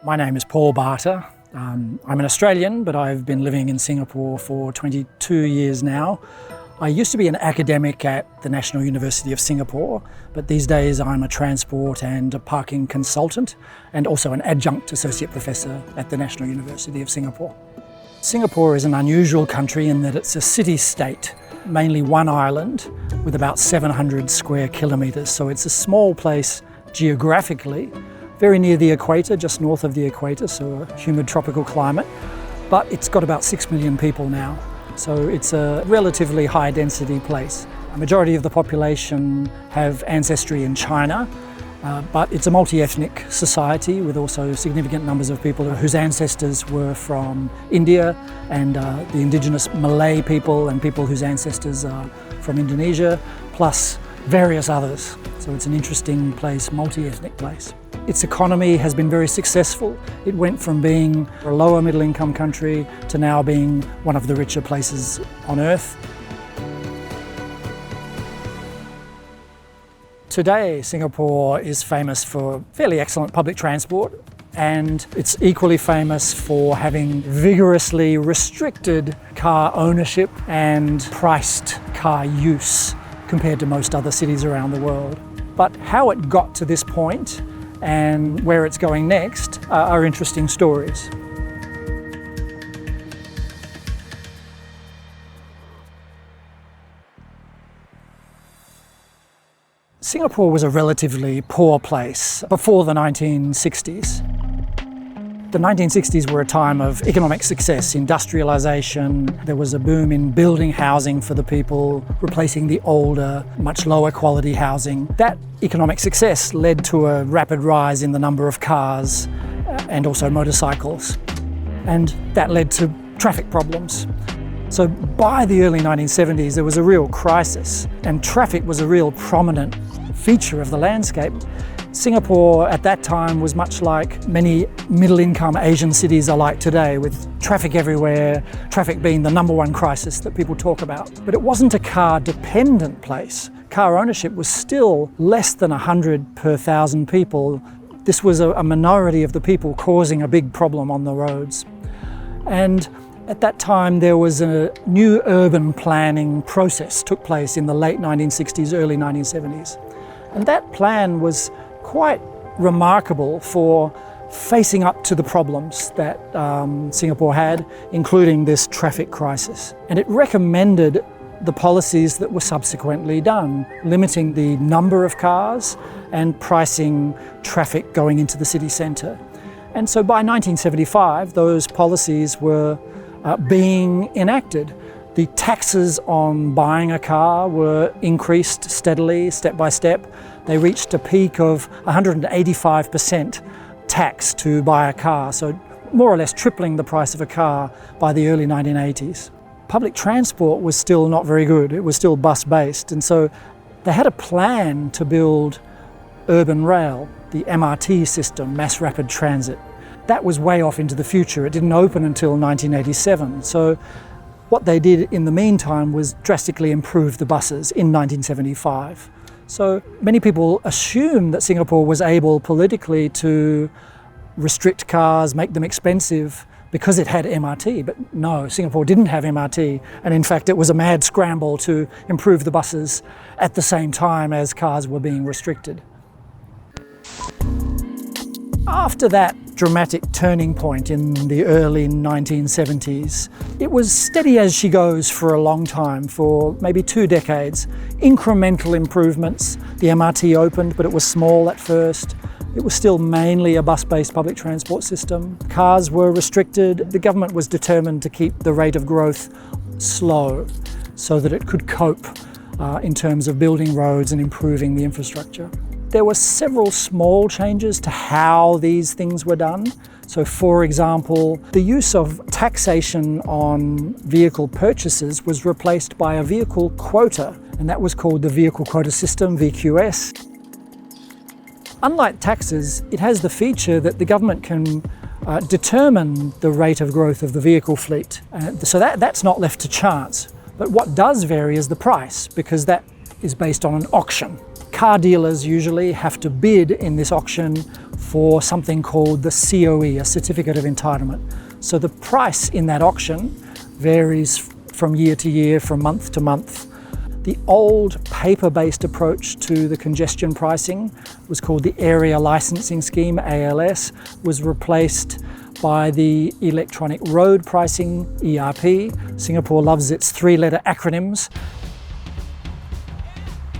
My name is Paul Barter. I'm an Australian, but I've been living in Singapore for 22 years now. I used to be an academic at the National University of Singapore, but these days I'm a transport and a parking consultant and also an adjunct associate professor at the National University of Singapore. Singapore is an unusual country in that it's a city-state, mainly one island with about 700 square kilometres, so it's a small place geographically, very near the equator, just north of the equator, so a humid tropical climate, but it's got about 6 million people now. So it's a relatively high density place. A majority of the population have ancestry in China, but it's a multi-ethnic society with also significant numbers of people whose ancestors were from India and the indigenous Malay people and people whose ancestors are from Indonesia, plus various others. So it's an interesting place, multi-ethnic place. Its economy has been very successful. It went from being a lower middle income country to now being one of the richer places on earth. Today, Singapore is famous for fairly excellent public transport, and it's equally famous for having vigorously restricted car ownership and priced car use compared to most other cities around the world. But how it got to this point and where it's going next are interesting stories. Singapore was a relatively poor place before the 1960s. The 1960s were a time of economic success, industrialisation. There was a boom in building housing for the people, replacing the older, much lower quality housing. That economic success led to a rapid rise in the number of cars and also motorcycles. And that led to traffic problems. So by the early 1970s, there was a real crisis, and traffic was a real prominent feature of the landscape. Singapore at that time was much like many middle-income Asian cities are like today, with traffic everywhere, traffic being the number one crisis that people talk about. But it wasn't a car-dependent place. Car ownership was still less than 100 per 1,000 people. This was a minority of the people causing a big problem on the roads. And at that time, there was a new urban planning process took place in the late 1960s, early 1970s. And that plan was quite remarkable for facing up to the problems that Singapore had, including this traffic crisis. And it recommended the policies that were subsequently done, limiting the number of cars and pricing traffic going into the city centre. And so by 1975, those policies were being enacted. The taxes on buying a car were increased steadily, step by step. They reached a peak of 185% tax to buy a car, so more or less tripling the price of a car by the early 1980s. Public transport was still not very good. It was still bus-based, and so they had a plan to build urban rail, the MRT system, mass rapid transit. That was way off into the future. It didn't open until 1987. So what they did in the meantime was drastically improve the buses in 1975. So many people assume that Singapore was able politically to restrict cars, make them expensive because it had MRT. But no, Singapore didn't have MRT. And in fact, it was a mad scramble to improve the buses at the same time as cars were being restricted. After that dramatic turning point in the early 1970s, it was steady as she goes for a long time, for maybe 2 decades. Incremental improvements. The MRT opened, but it was small at first. It was still mainly a bus-based public transport system. Cars were restricted. The government was determined to keep the rate of growth slow so that it could cope in terms of building roads and improving the infrastructure. There were several small changes to how these things were done. So for example, the use of taxation on vehicle purchases was replaced by a vehicle quota, and that was called the Vehicle Quota System, VQS. Unlike taxes, it has the feature that the government can determine the rate of growth of the vehicle fleet. So that's not left to chance. But what does vary is the price, because that is based on an auction. Car dealers usually have to bid in this auction for something called the COE, a Certificate of Entitlement. So the price in that auction varies from year to year, from month to month. The old paper-based approach to the congestion pricing was called the Area Licensing Scheme, ALS, was replaced by the Electronic Road Pricing, ERP. Singapore loves its three-letter acronyms.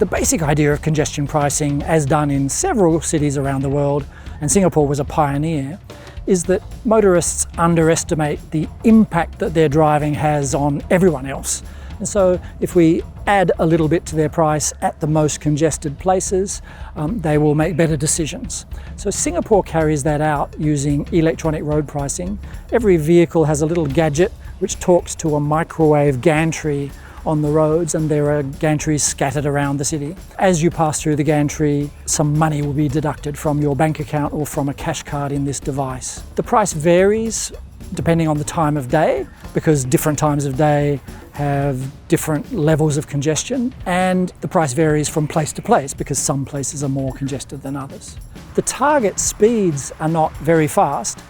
The basic idea of congestion pricing, as done in several cities around the world, and Singapore was a pioneer, is that motorists underestimate the impact that their driving has on everyone else. And so if we add a little bit to their price at the most congested places, they will make better decisions. So Singapore carries that out using electronic road pricing. Every vehicle has a little gadget which talks to a microwave gantry on the roads, and there are gantries scattered around the city. As you pass through the gantry, some money will be deducted from your bank account or from a cash card in this device. The price varies depending on the time of day, because different times of day have different levels of congestion, and the price varies from place to place because some places are more congested than others. The target speeds are not very fast,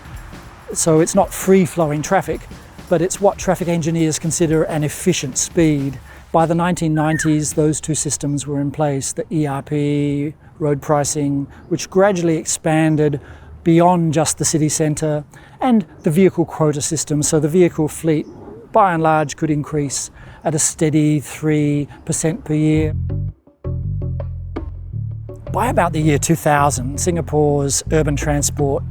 so it's not free-flowing traffic, but it's what traffic engineers consider an efficient speed. By the 1990s, those two systems were in place, the ERP, road pricing, which gradually expanded beyond just the city centre, and the vehicle quota system, so the vehicle fleet by and large could increase at a steady 3% per year. By about the year 2000, Singapore's urban transport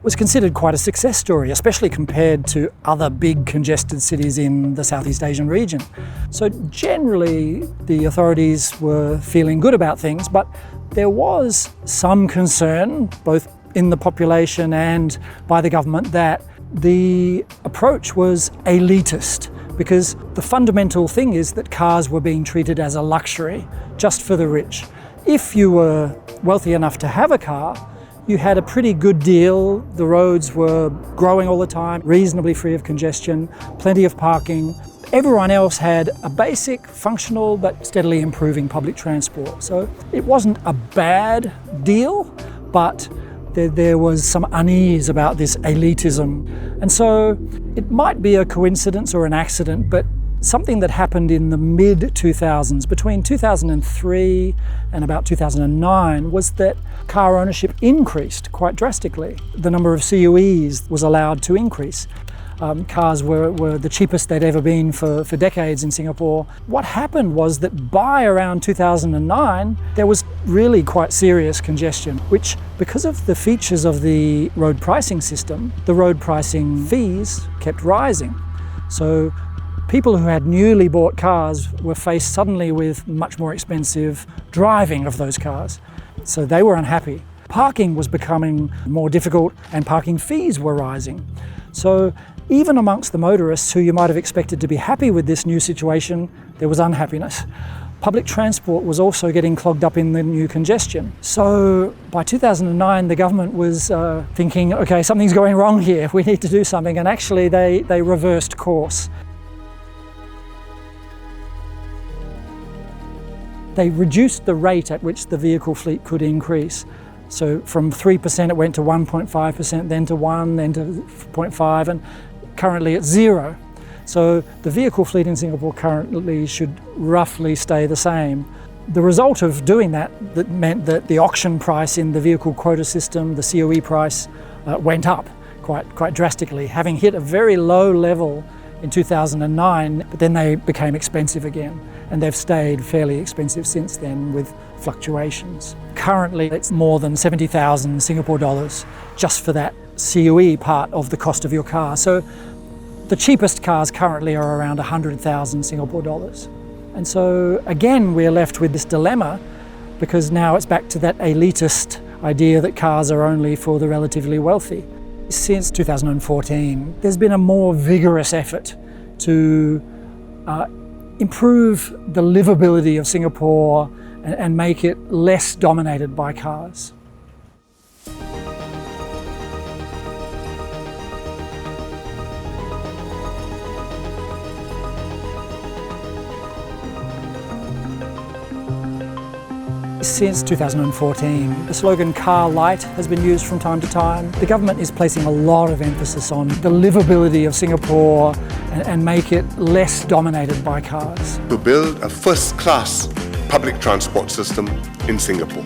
was considered quite a success story, especially compared to other big congested cities in the Southeast Asian region. So generally, the authorities were feeling good about things, but there was some concern, both in the population and by the government, that the approach was elitist, because the fundamental thing is that cars were being treated as a luxury, just for the rich. If you were wealthy enough to have a car, you had a pretty good deal. The roads were growing all the time, reasonably free of congestion, plenty of parking. Everyone else had a basic, functional, but steadily improving public transport. So it wasn't a bad deal, but there was some unease about this elitism. And so it might be a coincidence or an accident, but something that happened in the mid-2000s, between 2003 and about 2009, was that car ownership increased quite drastically. The number of COEs was allowed to increase. Cars were the cheapest they'd ever been for decades in Singapore. What happened was that by around 2009, there was really quite serious congestion, which, because of the features of the road pricing system, the road pricing fees kept rising. So people who had newly bought cars were faced suddenly with much more expensive driving of those cars. So they were unhappy. Parking was becoming more difficult and parking fees were rising. So even amongst the motorists who you might have expected to be happy with this new situation, there was unhappiness. Public transport was also getting clogged up in the new congestion. So by 2009, the government was thinking, okay, something's going wrong here, we need to do something. And actually they reversed course. They reduced the rate at which the vehicle fleet could increase. So from 3% it went to 1.5%, then to 1, then to 0.5, and currently it's 0. So the vehicle fleet in Singapore currently should roughly stay the same. The result of doing that meant that the auction price in the vehicle quota system, the COE price, went up quite drastically, having hit a very low level in 2009, but then they became expensive again. And they've stayed fairly expensive since then with fluctuations. Currently, it's more than 70,000 Singapore dollars just for that COE part of the cost of your car. So the cheapest cars currently are around 100,000 Singapore dollars. And so again, we're left with this dilemma, because now it's back to that elitist idea that cars are only for the relatively wealthy. Since 2014, there's been a more vigorous effort to improve the livability of Singapore and make it less dominated by cars. Since 2014, the slogan "car-lite" has been used from time to time. The government is placing a lot of emphasis on the livability of Singapore and make it less dominated by cars. To build a first-class public transport system in Singapore.